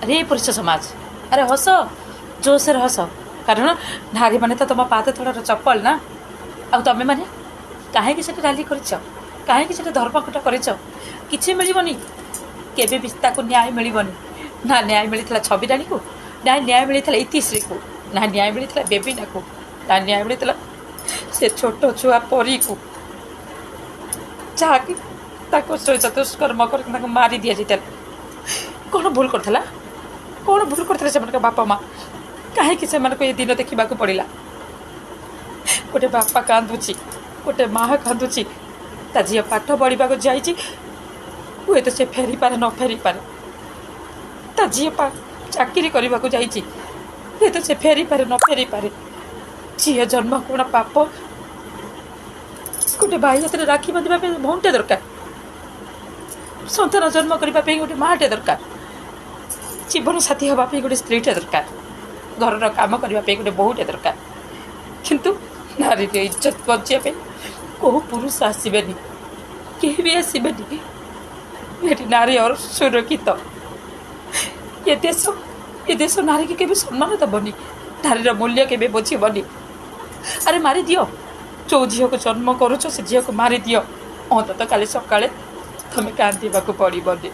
अरे पुरुष समाज अरे हस जोशे हस कारण नारी मैंने तो तुम पाद तलर चप्पल ना आ तुम मैंने कहीं से रैली कर कहीं से धर्मघट कर मिलनी केवे भी न्याय मिलनी ना न्याय मिलता छविराणी को ना न्याय मिलता इतिश्री को ना न्याय मिलता बेबीना को ना न्याय मिलता से छोट छुआ परी को जहाँकि सहित दुष्कर्म कर मारी दि जाता कौन भूल करता कौन भूल करते से बापा माँ कहीं से ये दिन देखा पड़ा गोटे बापा कांदुची गोटे माँ कांदुची ता झी पाठ पढ़ा जाइए हुए तो से फेरी पारे न फेरी पारे ता झी चाकरी करने को जाइए हुए तो से फेरी पारे न फेरी पारे झी जन्म कौन पाप गोटे भाई हाथ में राखी बांधा भौंटे दरकार सन्तान जन्म करने गोटे माँटे दरकार जीवन साथी हाँपाई गोटे स्त्रीटे दरकार घर काम करने गोटे बहुटे दरकार किंतु नारी इज्जत बचापी कौ पुरुष आसबे कहीं भी आसबे ये नारी और सुरक्षित ये देश नारी की केवे सम्मान दबनी नारीर मूल्य केवे बुझबनी अरे मारी दियो जो झील को जन्म करुच से झील को मारी दियो अंत काली सकाଳେ तुम्हें कांदीबा पड़ोनी।